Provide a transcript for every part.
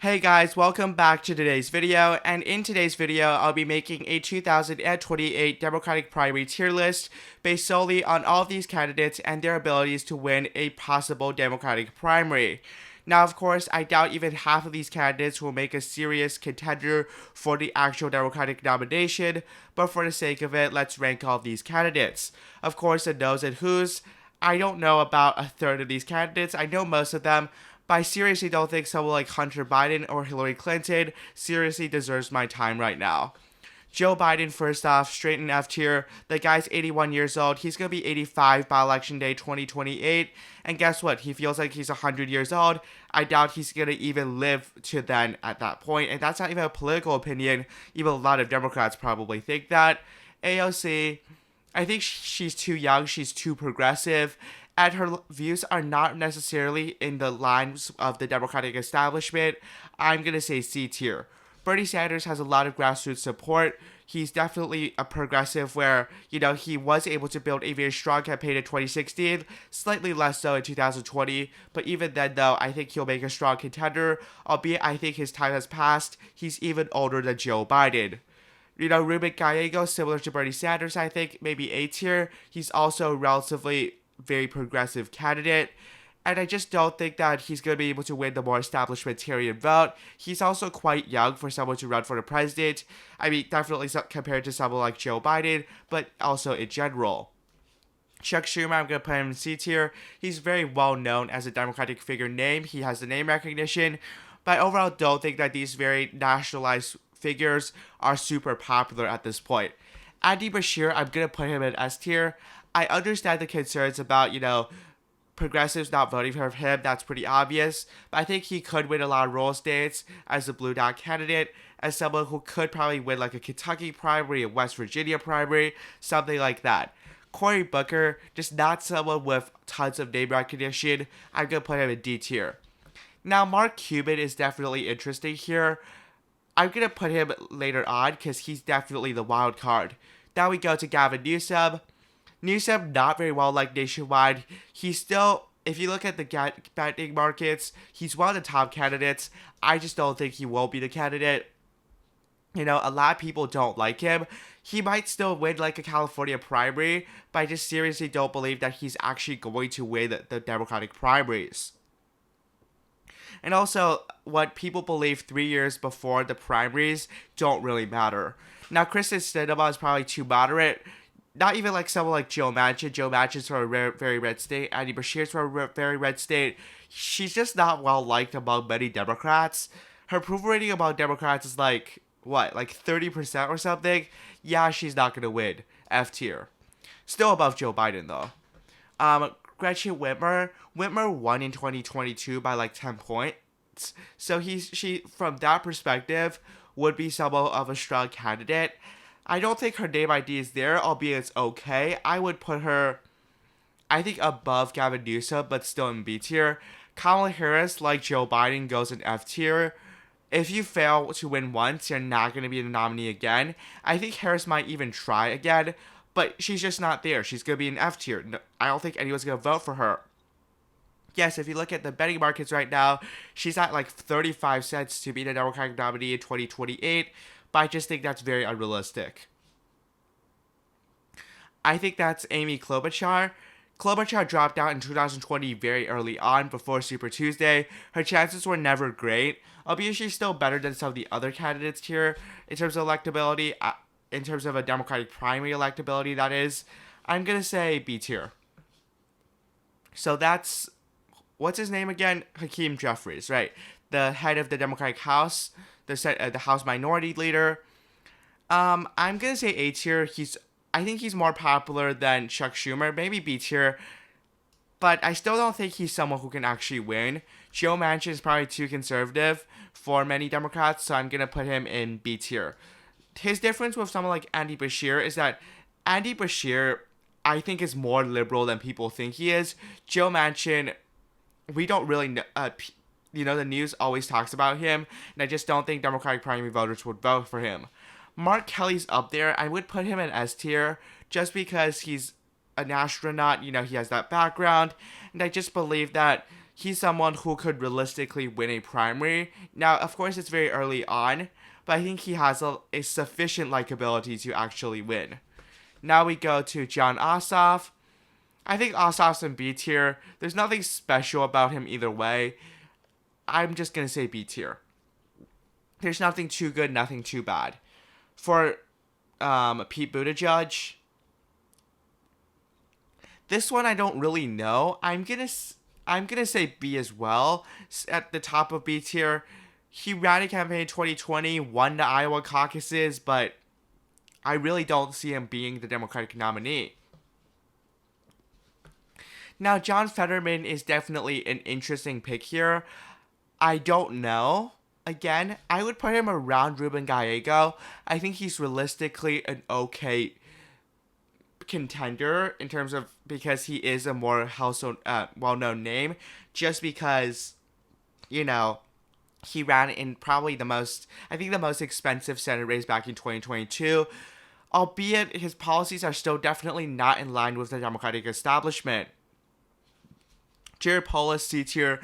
Hey guys, welcome back to today's video, and in today's video, I'll be making a 2028 Democratic primary tier list based solely on all of these candidates and their abilities to win a possible Democratic primary. Now, of course, I doubt even half of these candidates will make a serious contender for the actual Democratic nomination, but for the sake of it, let's rank all of these candidates. Of course, the no's and who's. I don't know about a third of these candidates. I know most of them, but I seriously don't think someone like Hunter Biden or Hillary Clinton seriously deserves my time right now. Joe Biden, first off, straight in F tier. The guy's 81 years old. He's going to be 85 by election day 2028. And guess what? He feels like he's 100 years old. I doubt he's going to even live to then at that point. And that's not even a political opinion. Even a lot of Democrats probably think that. AOC, I think she's too young. She's too progressive. And her views are not necessarily in the lines of the Democratic establishment. I'm going to say C tier. Bernie Sanders has a lot of grassroots support. He's definitely a progressive where, he was able to build a very strong campaign in 2016, slightly less so in 2020. But even then, though, I think he'll make a strong contender, albeit I think his time has passed. He's even older than Joe Biden. Ruben Gallego, similar to Bernie Sanders, I think, maybe A tier. He's also relatively very progressive candidate. And I just don't think that he's going to be able to win the more establishmentarian vote. He's also quite young for someone to run for the president. I mean, definitely compared to someone like Joe Biden, but also in general. Chuck Schumer, I'm going to put him in C tier. He's very well known as a Democratic figure name. He has the name recognition. But I overall don't think that these very nationalized figures are super popular at this point. Andy Beshear, I'm going to put him in S tier. I understand the concerns about, progressives not voting for him. That's pretty obvious. But I think he could win a lot of rural states as a blue dot candidate, as someone who could probably win like a Kentucky primary, a West Virginia primary, something like that. Cory Booker, just not someone with tons of name recognition. I'm going to put him in D tier. Now, Mark Cuban is definitely interesting here. I'm going to put him later on because he's definitely the wild card. Now we go to Gavin Newsom. Newsom, not very well liked nationwide. He's still, if you look at the betting markets, he's one of the top candidates. I just don't think he will be the candidate. A lot of people don't like him. He might still win like a California primary, but I just seriously don't believe that he's actually going to win the Democratic primaries. And also, what people believe 3 years before the primaries don't really matter. Now, Kristen Stab is probably too moderate. Not even like someone like Joe Manchin. Joe Manchin's from a very red state. Andy Beshear's from a very red state. She's just not well liked among many Democrats. Her approval rating among Democrats is like 30% or something? Yeah, she's not going to win. F tier. Still above Joe Biden, though. Gretchen Whitmer. Whitmer won in 2022 by like 10 points. So she, from that perspective, would be somewhat of a strong candidate. I don't think her name ID is there, albeit it's okay. I would put her, I think, above Gavin Newsom, but still in B tier. Kamala Harris, like Joe Biden, goes in F tier. If you fail to win once, you're not going to be the nominee again. I think Harris might even try again, but she's just not there. She's going to be in F tier. No, I don't think anyone's going to vote for her. Yes, if you look at the betting markets right now, she's at like 35 cents to be the Democratic nominee in 2028. But I just think that's very unrealistic. I think that's Amy Klobuchar. Klobuchar dropped out in 2020 very early on before Super Tuesday. Her chances were never great, albeit she's still better than some of the other candidates here in terms of electability, in terms of a Democratic primary electability, that is. I'm going to say B tier. So that's, what's his name again? Hakeem Jeffries, right? The head of the Democratic House, the House Minority Leader. I'm gonna say A tier. I think he's more popular than Chuck Schumer, maybe B tier, but I still don't think he's someone who can actually win. Joe Manchin is probably too conservative for many Democrats, so I'm gonna put him in B tier. His difference with someone like Andy Beshear is that Andy Beshear, I think, is more liberal than people think he is. Joe Manchin, we don't really know. The news always talks about him, and I just don't think Democratic primary voters would vote for him. Mark Kelly's up there. I would put him in S tier just because he's an astronaut. He has that background, and I just believe that he's someone who could realistically win a primary. Now, of course, it's very early on, but I think he has a sufficient likability to actually win. Now we go to Jon Ossoff. I think Ossoff's in B tier. There's nothing special about him either way. I'm just going to say B tier. There's nothing too good, nothing too bad. For Pete Buttigieg, this one I don't really know. I'm gonna say B as well. At the top of B tier, he ran a campaign in 2020, won the Iowa caucuses, but I really don't see him being the Democratic nominee. Now, John Fetterman is definitely an interesting pick here. I don't know. Again, I would put him around Ruben Gallego. I think he's realistically an okay contender in terms of, because he is a more household, well-known name, just because, you know, he ran in probably the most expensive Senate race back in 2022, albeit his policies are still definitely not in line with the Democratic establishment. Jared Polis, C tier.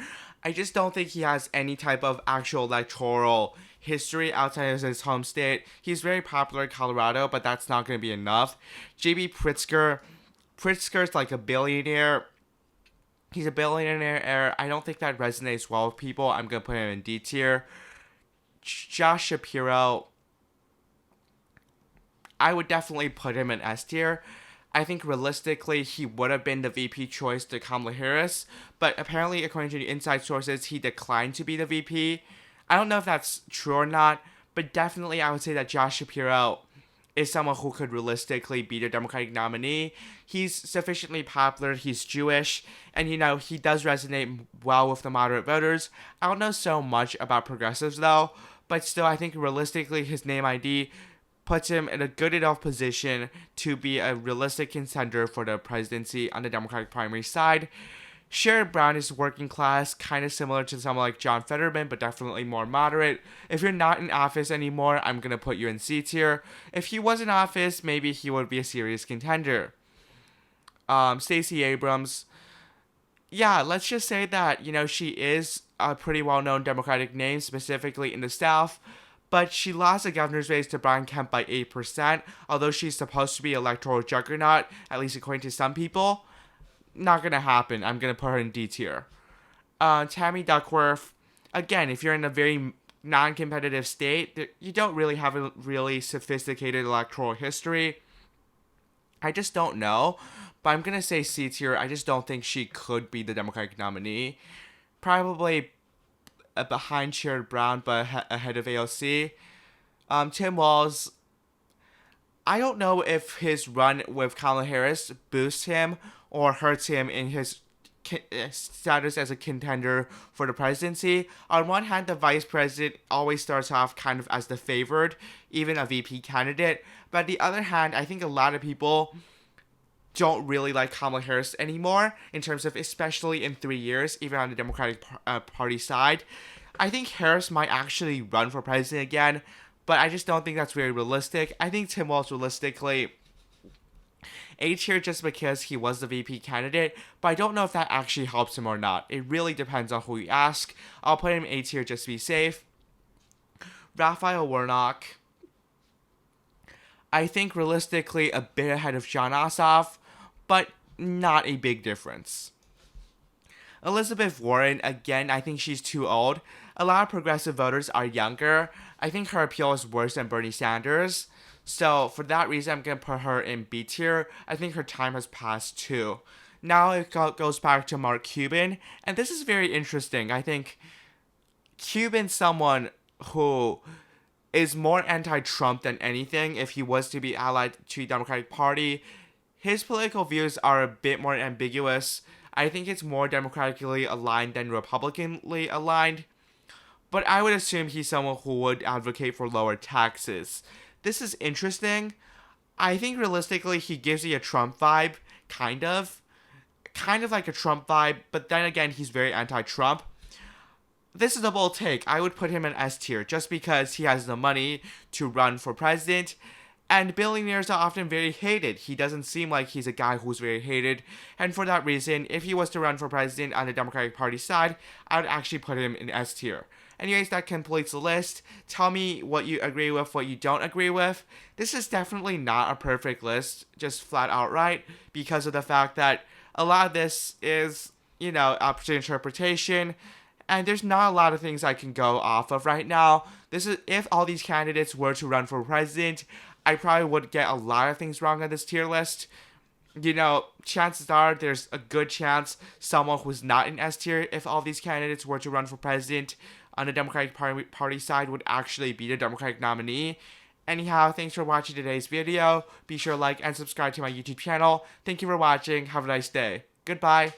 I just don't think he has any type of actual electoral history outside of his home state. He's very popular in Colorado, but that's not going to be enough. J.B. Pritzker's like a billionaire. He's a billionaire. I don't think that resonates well with people. I'm going to put him in D tier. Josh Shapiro, I would definitely put him in S tier. I think realistically he would have been the VP choice to Kamala Harris, but apparently according to the inside sources, he declined to be the VP. I don't know if that's true or not, but definitely I would say that Josh Shapiro is someone who could realistically be the Democratic nominee. He's sufficiently popular, he's Jewish, and he does resonate well with the moderate voters. I don't know so much about progressives though, but still I think realistically his name ID puts him in a good enough position to be a realistic contender for the presidency on the Democratic primary side. Sherrod Brown is working class, kind of similar to someone like John Fetterman, but definitely more moderate. If you're not in office anymore, I'm going to put you in C tier. If he was in office, maybe he would be a serious contender. Stacey Abrams. Yeah, let's just say that, she is a pretty well-known Democratic name, specifically in the South. But she lost the governor's race to Brian Kemp by 8%, although she's supposed to be electoral juggernaut, at least according to some people. Not going to happen. I'm going to put her in D tier. Tammy Duckworth, again, if you're in a very non-competitive state, you don't really have a really sophisticated electoral history. I just don't know, but I'm going to say C tier. I just don't think she could be the Democratic nominee. Probably behind Sherrod Brown, but ahead of AOC. Tim Walz, I don't know if his run with Kamala Harris boosts him or hurts him in his status as a contender for the presidency. On one hand, the vice president always starts off kind of as the favored, even a VP candidate. But on the other hand, I think a lot of people don't really like Kamala Harris anymore, in terms of, especially in 3 years, even on the Democratic Party side. I think Harris might actually run for president again, but I just don't think that's very realistic. I think Tim Walz realistically A tier just because he was the VP candidate, but I don't know if that actually helps him or not. It really depends on who you ask. I'll put him A tier just to be safe. Raphael Warnock, I think realistically a bit ahead of Jon Ossoff, but not a big difference. Elizabeth Warren, again, I think she's too old. A lot of progressive voters are younger. I think her appeal is worse than Bernie Sanders. So for that reason, I'm going to put her in B tier. I think her time has passed too. Now it goes back to Mark Cuban. And this is very interesting. I think Cuban's someone who is more anti-Trump than anything if he was to be allied to the Democratic Party. His political views are a bit more ambiguous. I think it's more democratically aligned than republicanly aligned. But I would assume he's someone who would advocate for lower taxes. This is interesting. I think realistically he gives you a Trump vibe, kind of like a Trump vibe, but then again he's very anti-Trump. This is a bold take. I would put him in S tier just because he has the money to run for president. And billionaires are often very hated. He doesn't seem like he's a guy who's very hated. And for that reason, if he was to run for president on the Democratic Party side, I would actually put him in S tier. Anyways, that completes the list. Tell me what you agree with, what you don't agree with. This is definitely not a perfect list, just flat out right, because of the fact that a lot of this is, up to interpretation. And there's not a lot of things I can go off of right now. This is if all these candidates were to run for president, I probably would get a lot of things wrong on this tier list. Chances are there's a good chance someone who's not in S tier, if all these candidates were to run for president on the Democratic Party side, would actually be the Democratic nominee. Anyhow, thanks for watching today's video. Be sure to like and subscribe to my YouTube channel. Thank you for watching. Have a nice day. Goodbye.